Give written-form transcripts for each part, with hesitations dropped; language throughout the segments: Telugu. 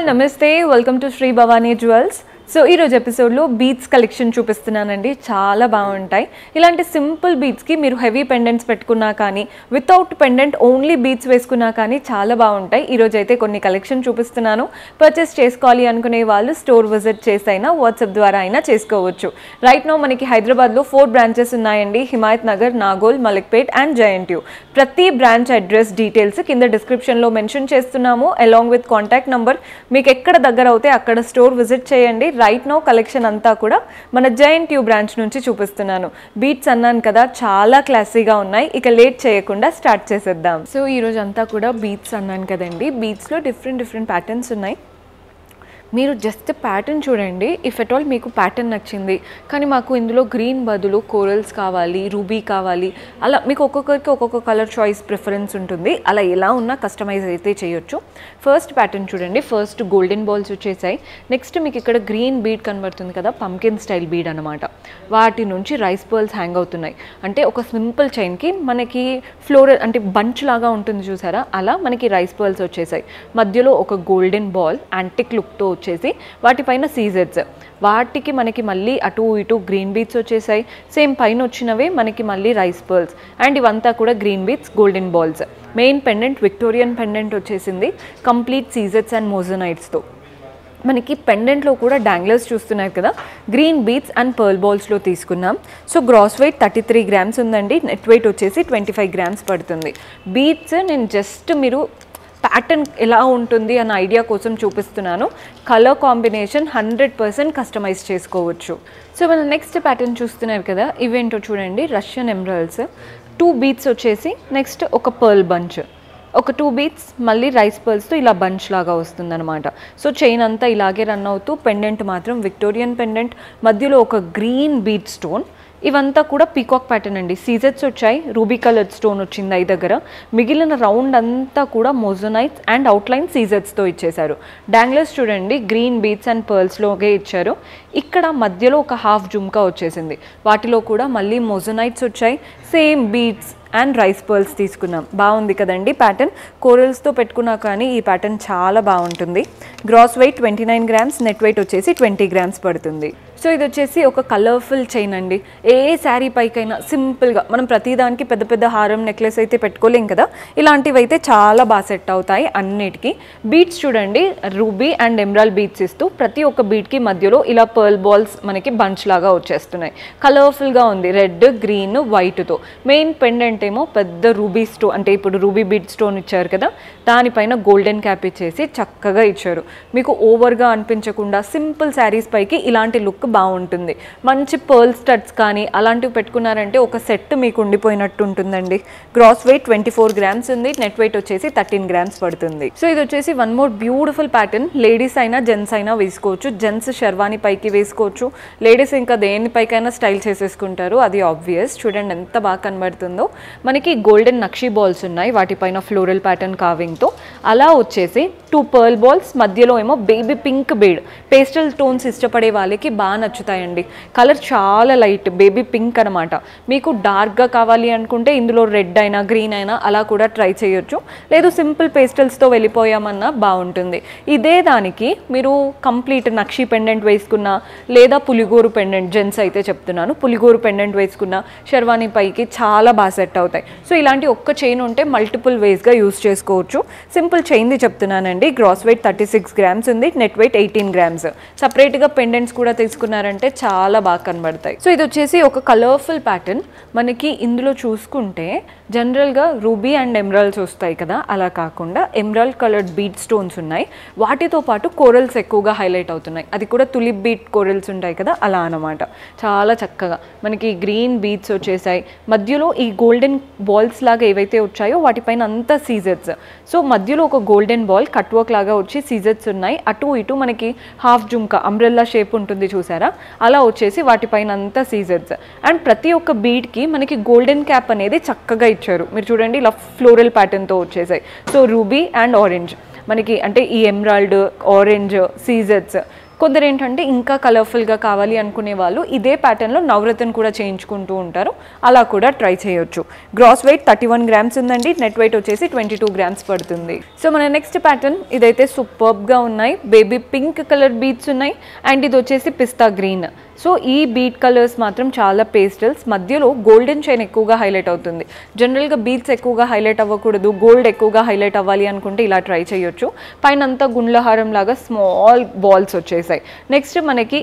నమస్తే welcome to Shri Bhavani jewels. So ఈరోజు ఎపిసోడ్లో బీడ్స్ కలెక్షన్ చూపిస్తున్నానండి. చాలా బాగుంటాయి. ఇలాంటి సింపుల్ బీడ్స్కి మీరు హెవీ పెండెంట్స్ పెట్టుకున్నా కానీ వితౌట్ పెండెంట్ ఓన్లీ బీడ్స్ వేసుకున్నా కానీ చాలా బాగుంటాయి. ఈరోజు అయితే కొన్ని కలెక్షన్ చూపిస్తున్నాను. పర్చేస్ చేసుకోవాలి అనుకునే వాళ్ళు స్టోర్ విజిట్ చేసైనా వాట్సాప్ ద్వారా అయినా చేసుకోవచ్చు. రైట్ నో మనకి హైదరాబాద్లో 4 బ్రాంచెస్ ఉన్నాయండి. హిమాయత్ నగర్, నాగోల్, మలిక్పేట్ అండ్ జయంట్యూ. ప్రతి బ్రాంచ్ అడ్రస్ డీటెయిల్స్ కింద డిస్క్రిప్షన్లో మెన్షన్ చేస్తున్నాము అలాంగ్ విత్ కాంటాక్ట్ నంబర్. మీకు ఎక్కడ దగ్గర అవుతే అక్కడ స్టోర్ విజిట్ చేయండి. రైట్ నో కలెక్షన్ అంతా కూడా మన జయంట్యూ బ్రాంచ్ నుంచి చూపిస్తున్నాను. బీట్స్ అన్నాను కదా, చాలా క్లాసీగా ఉన్నాయి. ఇక లేట్ చేయకుండా స్టార్ట్ చేసేద్దాం. సో ఈరోజు అంతా కూడా బీట్స్ అన్నాను కదండి. బీట్స్లో డిఫరెంట్ ప్యాటర్న్స్ ఉన్నాయి. మీరు జస్ట్ ప్యాటర్న్ చూడండి. ఇఫ్ ఎట్ ఆల్ మీకు ప్యాటర్న్ నచ్చింది కానీ మాకు ఇందులో గ్రీన్ బదులు కోరల్స్ కావాలి, రూబీ కావాలి, అలా మీకు ఒక్కొక్కరికి ఒక్కొక్క కలర్ చాయిస్ ప్రిఫరెన్స్ ఉంటుంది. అలా ఎలా ఉన్నా కస్టమైజ్ అయితే చేయొచ్చు. ఫస్ట్ ప్యాటర్న్ చూడండి. ఫస్ట్ గోల్డెన్ బాల్స్ వచ్చేసాయి. నెక్స్ట్ మీకు ఇక్కడ గ్రీన్ బీడ్ కనబడుతుంది కదా, పంకిన్ స్టైల్ బీడ్ అనమాట. వాటి నుంచి రైస్ పర్ల్స్ హ్యాంగ్ అవుతున్నాయి. అంటే ఒక సింపుల్ చైన్కి మనకి ఫ్లోరల్ అంటే బంచ్ లాగా ఉంటుంది చూసారా, అలా మనకి రైస్ పర్ల్స్ వచ్చేసాయి. మధ్యలో ఒక గోల్డెన్ బాల్ యాంటిక్ లుక్తో వచ్చేసి వాటిపైన సీజెడ్స్, వాటికి మనకి మళ్ళీ అటు ఇటు గ్రీన్ బీడ్స్ వచ్చేసాయి. సేమ్ పైన వచ్చినవే మనకి మళ్ళీ రైస్ పర్ల్స్ అండ్ ఇవంతా కూడా green beads, golden balls. Main pendant Victorian pendant వచ్చేసింది కంప్లీట్ సీజెడ్స్ అండ్ మోజనైట్స్తో. మనకి పెండెంట్లో కూడా డాంగ్లర్స్ చూస్తున్నారు కదా, గ్రీన్ బీడ్స్ అండ్ పర్ల్ బాల్స్లో తీసుకున్నాం. సో గ్రాస్ వెయిట్ 33 గ్రామ్స్ ఉందండి. నెట్ వెయిట్ వచ్చేసి 25 గ్రామ్స్ పడుతుంది. బీడ్స్ నేను జస్ట్ మీరు ప్యాటర్న్ ఎలా ఉంటుంది అన్న ఐడియా కోసం చూపిస్తున్నాను. కలర్ కాంబినేషన్ 100% కస్టమైజ్ చేసుకోవచ్చు. సో మన నెక్స్ట్ ప్యాటర్న్ చూస్తున్నారు కదా, ఇవేంటో చూడండి. రష్యన్ ఎమరాల్డ్స్ 2 బీడ్స్ వచ్చేసి నెక్స్ట్ ఒక పర్ల్ బంచ్, ఒక 2 బీడ్స్ మళ్ళీ రైస్ పర్ల్స్తో ఇలా బంచ్ లాగా వస్తుందన్నమాట. సో చైన్ అంతా ఇలాగే రన్ అవుతూ పెండెంట్ మాత్రం విక్టోరియన్ పెండెంట్, మధ్యలో ఒక గ్రీన్ బీడ్ స్టోన్. ఇవంతా కూడా పీకాక్ ప్యాటర్న్ అండి. సీజెట్స్ వచ్చాయి, రూబీ కలర్ స్టోన్ వచ్చింది ఐ దగ్గర. మిగిలిన రౌండ్ అంతా కూడా మోజనైట్స్ అండ్ అవుట్లైన్ సీజెట్స్తో ఇచ్చేశారు. డాంగ్లర్స్ చూడండి గ్రీన్ బీడ్స్ అండ్ పర్ల్స్లోగే ఇచ్చారు. ఇక్కడ మధ్యలో ఒక హాఫ్ జుమ్కా వచ్చేసింది. వాటిలో కూడా మళ్ళీ మోజనైట్స్ వచ్చాయి. Same beads and rice pearls తీసుకున్నాం. బాగుంది కదండి ప్యాటర్న్. కోరల్స్తో పెట్టుకున్నా కానీ ఈ ప్యాటర్న్ చాలా బాగుంటుంది. Gross weight 29 grams, net weight వచ్చేసి 20 గ్రామ్స్ పడుతుంది. సో ఇది వచ్చేసి ఒక కలర్ఫుల్ చైన్ అండి. ఏ శారీ పైకైనా సింపుల్గా, మనం ప్రతిదానికి పెద్ద పెద్ద హారం నెక్లెస్ అయితే పెట్టుకోలేం కదా, ఇలాంటివి అయితే చాలా బాగా సెట్ అవుతాయి అన్నిటికీ. బీడ్స్ చూడండి, రూబీ అండ్ ఎమరాల్డ్ బీడ్స్ ఇస్తూ ప్రతి ఒక్క బీడ్కి మధ్యలో ఇలా పర్ల్ బాల్స్ మనకి బంచ్ లాగా వచ్చేస్తున్నాయి. కలర్ఫుల్గా ఉంది, రెడ్, గ్రీన్, వైట్తో. మెయిన్ పెండెంట్ ఏమో పెద్ద రూబీ స్టోన్, అంటే ఇప్పుడు రూబీ బీడ్ స్టోన్ ఇచ్చారు కదా, దానిపైన గోల్డెన్ క్యాప్ ఇచ్చేసి చక్కగా ఇచ్చారు. మీకు ఓవర్గా అనిపించకుండా సింపుల్ శారీస్ పైకి ఇలాంటి లుక్ బాగుంటుంది. మంచి పర్ల్ స్టడ్స్ కానీ అలాంటివి పెట్టుకున్నారంటే ఒక సెట్ మీకు ఉండిపోయినట్టు ఉంటుందండి. గ్రాస్ వెయిట్ 24 గ్రామ్స్ ఉంది. నెట్ వెయిట్ వచ్చేసి 13 గ్రామ్స్ పడుతుంది. సో ఇది వచ్చేసి one more beautiful pattern. Ladies అయినా జెంట్స్ అయినా వేసుకోవచ్చు. జెంట్స్ షెర్వానీ పైకి వేసుకోవచ్చు, లేడీస్ ఇంకా దేనిపైకైనా స్టైల్ చేసేసుకుంటారు, అది ఆబ్వియస్. చూడండి ఎంత బాగా కనబడుతుందో. మనకి గోల్డెన్ నక్షీ బాల్స్ ఉన్నాయి, వాటిపైన ఫ్లోరల్ ప్యాటర్న్ కావింగ్తో. అలా వచ్చేసి 2 పర్ల్ బాల్స్, మధ్యలో ఏమో baby pink bead. Pastel tones ఇష్టపడే వాళ్ళకి బాగా నచ్చుతాయండి. కలర్ చాలా లైట్ బేబీ పింక్ అనమాట. మీకు డార్క్గా కావాలి అనుకుంటే ఇందులో రెడ్ అయినా గ్రీన్ అయినా అలా కూడా ట్రై చేయొచ్చు. లేదు సింపుల్ పేస్టల్స్తో వెళ్ళిపోయామన్నా బాగుంటుంది. ఇదే దానికి మీరు కంప్లీట్ నక్షి పెండెంట్ వేసుకున్నా, లేదా పులిగోరు పెండెంట్, జెంట్స్ అయితే చెప్తున్నాను, పులిగోరు పెండెంట్ వేసుకున్న షెర్వానీ పైకి చాలా బాగా సెట్ అవుతాయి. సో ఇలాంటి ఒక్క చైన్ ఉంటే మల్టిపుల్ వేస్గా యూస్ చేసుకోవచ్చు. సింపుల్ చైన్ది చెప్తున్నానండి. గ్రాస్ వెయిట్ 36 గ్రామ్స్ ఉంది. Net weight 18 grams. సపరేట్గా పెండెంట్స్ కూడా తీసుకున్నారంటే చాలా బాగా కనబడతాయి. సో ఇది వచ్చేసి ఒక కలర్ఫుల్ ప్యాటర్న్. మనకి ఇందులో చూసుకుంటే జనరల్గా రూబీ అండ్ ఎమరాల్డ్స్ వస్తాయి కదా, అలా కాకుండా ఎమరాల్డ్ కలర్డ్ బీడ్ స్టోన్స్ ఉన్నాయి. వాటితో పాటు కోరల్స్ ఎక్కువగా హైలైట్ అవుతున్నాయి. అది కూడా తులిప్ బీడ్ కోరల్స్ ఉంటాయి కదా, అలా అనమాట. చాలా చక్కగా మనకి గ్రీన్ బీడ్స్ వచ్చేసాయి. మధ్యలో ఈ గోల్డెన్ బాల్స్ లాగా ఏవైతే వచ్చాయో వాటిపైన అంతా సీజెట్స్. సో మధ్యలో ఒక గోల్డెన్ బాల్ కట్ వర్క్ లాగా వచ్చి సీజెట్స్ ఉన్నాయి. అటు ఇటు మనకి హాఫ్ జుమ్కా అంబ్రెల్లా షేప్ ఉంటుంది చూసారా, అలా వచ్చేసి వాటిపైన అంతా సీజెట్స్. అండ్ ప్రతి ఒక్క బీడ్కి మనకి గోల్డెన్ క్యాప్ అనేది చక్కగా ఇచ్చారు. మీరు చూడండి ఇలా ఫ్లోరల్ ప్యాటర్న్తో వచ్చేసాయి. సో రూబీ అండ్ ఆరెంజ్ మనకి, అంటే ఈ ఎమరాల్డ్, ఆరెంజ్, సీజెట్స్ కొందరు ఏంటంటే ఇంకా కలర్ఫుల్గా కావాలి అనుకునే వాళ్ళు ఇదే ప్యాటర్న్లో నవరత్న కూడా చేయించుకుంటూ ఉంటారు, అలా కూడా ట్రై చేయొచ్చు. గ్రాస్ వెయిట్ 31 గ్రామ్స్ ఉందండి, నెట్ వెయిట్ వచ్చేసి 22 గ్రామ్స్ పడుతుంది. సో మన నెక్స్ట్ ప్యాటర్న్ ఇదైతే సూపర్బ్గా ఉన్నాయి, బేబీ పింక్ కలర్ బీడ్స్ ఉన్నాయి అండ్ ఇది వచ్చేసి పిస్తా గ్రీన్. సో ఈ బీట్ కలర్స్ మాత్రం చాలా పేస్టల్స్, మధ్యలో గోల్డెన్ చైన్ ఎక్కువగా హైలైట్ అవుతుంది. జనరల్గా బీట్స్ ఎక్కువగా హైలైట్ అవ్వకూడదు, గోల్డ్ ఎక్కువగా హైలైట్ అవ్వాలి అనుకుంటే ఇలా ట్రై చేయొచ్చు. పైన అంతా గుండ్లహారం లాగా స్మాల్ బాల్స్ వచ్చేసాయి. నెక్స్ట్ మనకి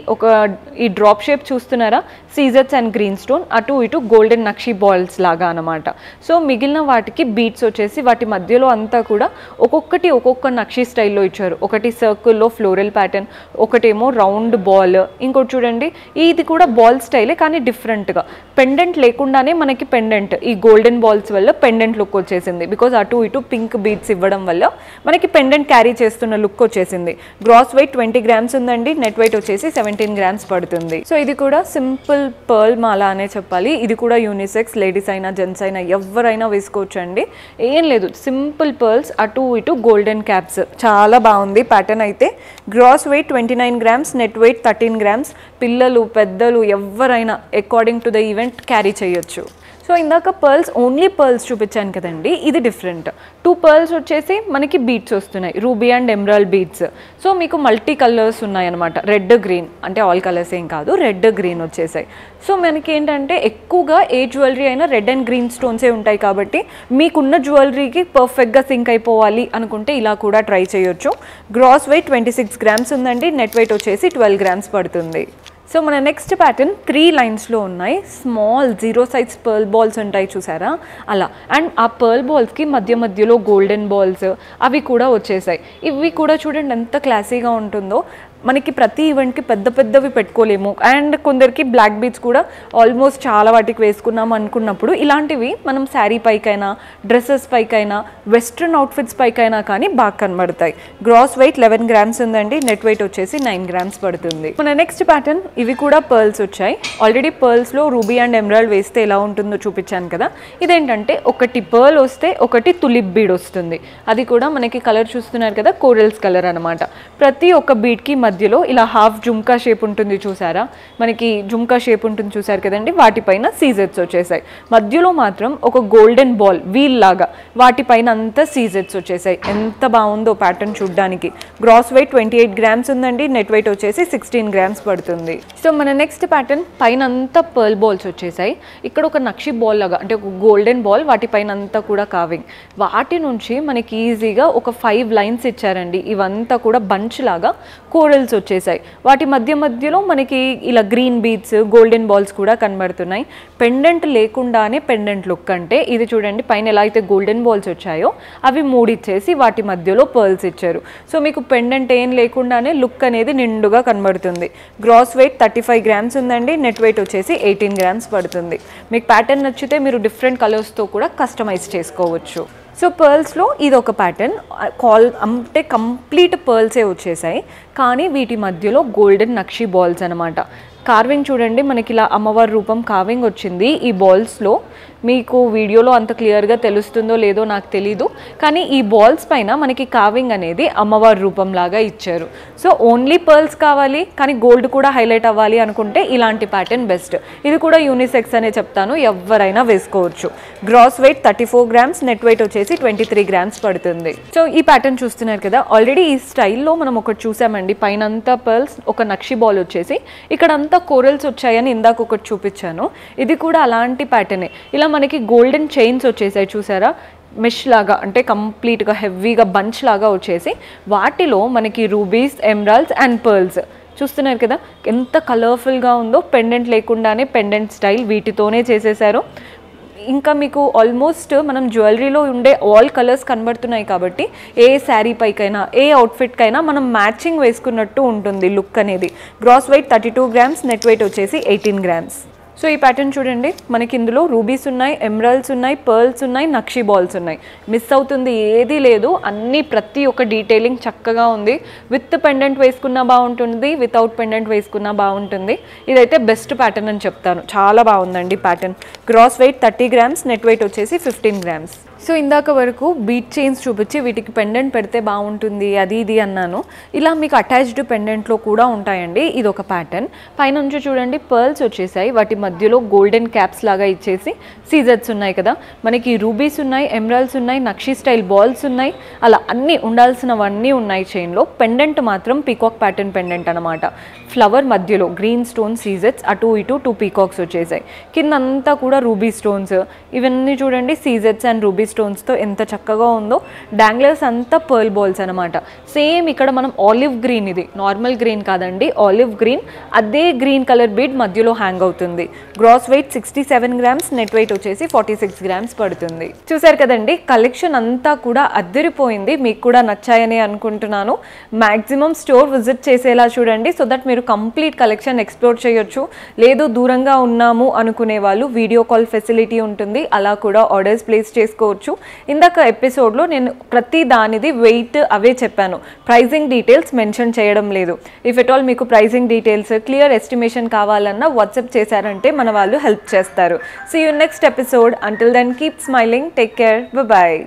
ఈ డ్రాప్ షేప్ చూస్తున్నారా, సీజర్స్ అండ్ గ్రీన్ స్టోన్, అటు ఇటు గోల్డెన్ నక్షి బాల్స్ లాగా అనమాట. సో మిగిలిన వాటికి బీట్స్ వచ్చేసి వాటి మధ్యలో అంతా కూడా ఒక్కొక్క నక్షి స్టైల్లో ఇచ్చారు. ఒకటి సర్కిల్లో ఫ్లోరల్ ప్యాటర్న్, ఒకటేమో రౌండ్ బాల్, ఇంకోటి చూడండి ఇది కూడా బాల్ స్టైలే కానీ డిఫరెంట్గా. పెండెంట్ లేకుండానే మనకి పెండెంట్ ఈ గోల్డెన్ బాల్స్ వల్ల పెండెంట్ లుక్ వచ్చేసింది. బికాజ్ అటు ఇటు పింక్ బీడ్స్ ఇవ్వడం వల్ల మనకి పెండెంట్ క్యారీ చేస్తున్న లుక్ వచ్చేసింది. గ్రాస్ వెయిట్ 20 గ్రామ్స్ ఉందండి, నెట్ వెయిట్ వచ్చేసి 17 గ్రామ్స్ పడుతుంది. సో ఇది కూడా సింపుల్ పర్ల్ మాల అనే చెప్పాలి. ఇది కూడా యూనిసెక్స్, లేడీస్ అయినా జెంట్స్ అయినా ఎవరైనా వేసుకోవచ్చు అండి. ఏం లేదు, సింపుల్ పర్ల్స్, అటు ఇటు గోల్డెన్ క్యాప్స్, చాలా బాగుంది ప్యాటర్న్ అయితే. Gross weight 29 grams, net weight 13 grams. పిల్లలు పెద్దలు ఎవరైనా according to the event carry చేయొచ్చు. సో ఇందాక పర్ల్స్ ఓన్లీ పర్ల్స్ చూపించాను కదండి, ఇది డిఫరెంట్. 2 పర్ల్స్ వచ్చేసి మనకి బీట్స్ వస్తున్నాయి, ruby and emerald beats. So మీకు మల్టీ కలర్స్ ఉన్నాయన్నమాట, రెడ్ గ్రీన్, అంటే ఆల్ కలర్స్ ఏం కాదు, రెడ్ గ్రీన్ వచ్చేసాయి. సో మనకి ఏంటంటే ఎక్కువగా ఏ జ్యువెలరీ అయినా రెడ్ అండ్ గ్రీన్ స్టోన్సే ఉంటాయి కాబట్టి మీకున్న జ్యువెలరీకి పర్ఫెక్ట్గా సింక్ అయిపోవాలి అనుకుంటే ఇలా కూడా ట్రై చేయొచ్చు. గ్రాస్ వెయిట్ 26 గ్రామ్స్ ఉందండి, నెట్ వెయిట్ వచ్చేసి 12 గ్రామ్స్ పడుతుంది. సో మన నెక్స్ట్ ప్యాటర్న్ 3 లైన్స్లో ఉన్నాయి, స్మాల్ 0 సైజ్ పర్ల్ బాల్స్ ఉంటాయి చూసారా అలా. అండ్ ఆ పర్ల్ బాల్స్కి మధ్యలో గోల్డెన్ బాల్స్ అవి కూడా వచ్చేసాయి. ఇవి కూడా చూడండి ఎంత క్లాసీగా ఉంటుందో. మనకి ప్రతి ఈవెంట్కి పెద్దవి పెట్టుకోలేము అండ్ కొందరికి బ్లాక్ బీడ్స్ కూడా ఆల్మోస్ట్ చాలా వాటికి వేసుకున్నాము అనుకున్నప్పుడు ఇలాంటివి మనం శారీ పైకైనా, డ్రెస్సెస్ పైకైనా, వెస్ట్రన్ అవుట్ఫిట్స్ పైకైనా కానీ బాగా కనబడతాయి. గ్రాస్ వెయిట్ 11 గ్రామ్స్ ఉందండి, నెట్ వెయిట్ వచ్చేసి 9 గ్రామ్స్ పడుతుంది. మన నెక్స్ట్ ప్యాటర్న్ ఇవి కూడా పర్ల్స్ వచ్చాయి. ఆల్రెడీ పర్ల్స్లో రూబీ అండ్ ఎమరాల్డ్ వేస్తే ఎలా ఉంటుందో చూపించాను కదా. ఇదేంటంటే ఒకటి పర్ల్ వస్తే ఒకటి తులిప్ బీడ్ వస్తుంది. అది కూడా మనకి కలర్ చూస్తున్నారు కదా, కోరల్స్ కలర్ అనమాట. ప్రతి ఒక్క బీడ్కి మధ్యలో ఇలా హాఫ్ జుమ్కా షేప్ ఉంటుంది చూసారా, మనకి జుమ్కా షేప్ ఉంటుంది చూసారు కదండి, వాటిపైన సీజెట్స్ వచ్చేసాయి. మధ్యలో మాత్రం ఒక గోల్డెన్ బాల్ వీల్ లాగా వాటిపైన అంతా సీజెట్స్ వచ్చేసాయి. ఎంత బాగుందో ప్యాటర్న్ చూడడానికి. గ్రాస్ వెయిట్ 28 గ్రామ్స్ ఉందండి, నెట్ వెయిట్ వచ్చేసి 16 గ్రామ్స్ పడుతుంది. సో మన నెక్స్ట్ ప్యాటర్న్ పైన అంతా పర్ల్ బాల్స్ వచ్చేసాయి. ఇక్కడ ఒక నక్షి బాల్ లాగా, అంటే ఒక గోల్డెన్ బాల్, వాటిపైన అంతా కూడా కావింగ్. వాటి నుంచి మనకి ఈజీగా ఒక 5 లైన్స్ ఇచ్చారండి. ఇవంతా కూడా బంచ్ లాగా కోరల్స్ వచ్చేసాయి. వాటి మధ్యలో మనకి ఇలా గ్రీన్ బీడ్స్, గోల్డెన్ బాల్స్ కూడా కనబడుతున్నాయి. పెండెంట్ లేకుండానే పెండెంట్ లుక్ అంటే ఇది చూడండి, పైన ఎలా అయితే గోల్డెన్ బాల్స్ వచ్చాయో అవి 3 ఇచ్చేసి వాటి మధ్యలో పర్ల్స్ ఇచ్చారు. సో మీకు పెండెంట్ ఏం లేకుండానే లుక్ అనేది నిండుగా కనబడుతుంది. గ్రాస్ వెయిట్ 35 గ్రామ్స్ ఉందండి, నెట్ వెయిట్ వచ్చేసి 18 గ్రామ్స్ పడుతుంది. మీకు ప్యాటర్న్ నచ్చితే మీరు డిఫరెంట్ కలర్స్తో కూడా కస్టమైజ్ చేసుకోవచ్చు. సో పర్ల్స్లో ఇది ఒక ప్యాటర్న్, అంటే కంప్లీట్ పర్ల్సే వచ్చేసాయి కానీ వీటి మధ్యలో గోల్డెన్ నక్షి బాల్స్ అనమాట. కార్వింగ్ చూడండి, మనకి ఇలా అమ్మవారి రూపం కార్వింగ్ వచ్చింది ఈ బాల్స్లో. మీకు వీడియోలో అంత క్లియర్గా తెలుస్తుందో లేదో నాకు తెలీదు, కానీ ఈ బాల్స్ పైన మనకి కార్వింగ్ అనేది అమ్మవారి రూపం లాగా ఇచ్చారు. సో ఓన్లీ పర్ల్స్ కావాలి కానీ గోల్డ్ కూడా హైలైట్ అవ్వాలి అనుకుంటే ఇలాంటి ప్యాటర్న్ బెస్ట్. ఇది కూడా యూనిసెక్స్ అనే చెప్తాను, ఎవరైనా వేసుకోవచ్చు. Gross weight 34 grams, net weight వచ్చేసి 23 గ్రామ్స్ పడుతుంది. సో ఈ ప్యాటర్న్ చూస్తున్నారు కదా, ఆల్రెడీ ఈ స్టైల్లో మనం ఒకటి చూసామండి. పైన అంతా పర్ల్స్, ఒక నక్షి బాల్ వచ్చేసి ఇక్కడ అంతా కోరల్స్ వచ్చాయని ఇందాక ఒకటి చూపించాను. ఇది కూడా అలాంటి ప్యాటర్నే. ఇలా మనకి గోల్డెన్ చైన్స్ వచ్చేసాయి చూసారా, మెష్ లాగా, అంటే కంప్లీట్గా హెవీగా బంచ్ లాగా వచ్చేసి వాటిలో మనకి రూబీస్, ఎమరాల్డ్స్ అండ్ పర్ల్స్ చూస్తున్నారు కదా ఎంత కలర్ఫుల్గా ఉందో. పెండెంట్ లేకుండానే పెండెంట్ స్టైల్ వీటితోనే చేసేసారు. ఇంకా మీకు ఆల్మోస్ట్ మనం జ్యువెలరీలో ఉండే ఆల్ కలర్స్ కనబడుతున్నాయి కాబట్టి ఏ శారీ పైకైనా, ఏ అవుట్ఫిట్కైనా మనం మ్యాచింగ్ వేసుకున్నట్టు ఉంటుంది లుక్ అనేది. Gross weight 32 grams, net weight వచ్చేసి 18 గ్రామ్స్. సో ఈ ప్యాటర్న్ చూడండి, మనకి ఇందులో రూబీస్ ఉన్నాయి, ఎమరాల్డ్స్ ఉన్నాయి, పర్ల్స్ ఉన్నాయి, నక్షి బాల్స్ ఉన్నాయి. మిస్ అవుతుంది ఏదీ లేదు, అన్నీ ప్రతి ఒక్క డీటెయిలింగ్ చక్కగా ఉంది. విత్ పెండెంట్ వేసుకున్నా బాగుంటుంది, వితౌట్ పెండెంట్ వేసుకున్నా బాగుంటుంది. ఇదైతే బెస్ట్ ప్యాటర్న్ అని చెప్తాను, చాలా బాగుందండి pattern. Gross weight 30 grams, net weight వచ్చేసి 15 గ్రామ్స్. సో ఇందాక వరకు బీట్ చైన్స్ చూపించి వీటికి పెండెంట్ పెడితే బాగుంటుంది అది ఇది అన్నాను. ఇలా మీకు అటాచ్డ్ పెండెంట్లో కూడా ఉంటాయండి. ఇది ఒక ప్యాటర్న్. పైనుంచి చూడండి పర్ల్స్ వచ్చేసాయి, వాటి మధ్యలో గోల్డెన్ క్యాప్స్ లాగా ఇచ్చేసి సీజెట్స్ ఉన్నాయి కదా, మనకి రూబీస్ ఉన్నాయి, ఎమరాల్డ్స్ ఉన్నాయి, నక్షి స్టైల్ బాల్స్ ఉన్నాయి, అలా అన్నీ ఉండాల్సినవన్నీ ఉన్నాయి చైన్లో. పెండెంట్ మాత్రం పీకాక్ ప్యాటర్న్ పెండెంట్ అనమాట. ఫ్లవర్ మధ్యలో గ్రీన్ స్టోన్ సీజెట్స్, అటు ఇటు 2 పీకాక్స్ వచ్చేసాయి. కింద అంతా కూడా రూబీ స్టోన్స్, ఇవన్నీ చూడండి సీజెట్స్ అండ్ రూబీ స్టోన్స్తో ఎంత చక్కగా ఉందో. డాంగ్లర్స్ అంతా పర్ల్ బాల్స్ అనమాట. సేమ్ ఇక్కడ మనం ఆలివ్ గ్రీన్, ఇది నార్మల్ గ్రీన్ కాదండి, ఆలివ్ గ్రీన్, అదే గ్రీన్ కలర్ బీడ్ మధ్యలో హ్యాంగ్ అవుతుంది. Gross weight 67 grams, net weight వచ్చేసి 46 గ్రామ్స్ పడుతుంది. చూసారు కదండి, కలెక్షన్ అంతా కూడా అద్దరిపోయింది. మీకు కూడా నచ్చాయని అనుకుంటున్నాను. మ్యాక్సిమం స్టోర్ విజిట్ చేసేలా చూడండి, సో దట్ మీరు కంప్లీట్ కలెక్షన్ ఎక్స్ప్లోర్ చేయొచ్చు. లేదు దూరంగా ఉన్నాము అనుకునే వాళ్ళు వీడియో కాల్ ఫెసిలిటీ ఉంటుంది, అలా కూడా ఆర్డర్స్ ప్లేస్ చేసుకోవచ్చు. ఇందాక ఎపిసోడ్లో నేను ప్రతి దానిది వెయిట్ అవే చెప్పాను, ప్రైజింగ్ డీటెయిల్స్ మెన్షన్ చేయడం లేదు. ఇఫ్ ఎట్ ఆల్ మీకు ప్రైజింగ్ డీటెయిల్స్ క్లియర్ ఎస్టిమేషన్ కావాలన్నా వాట్సాప్ చేశారంటే మన వాళ్ళు హెల్ప్ చేస్తారు. See you next episode. Until then keep smiling, take care, bye.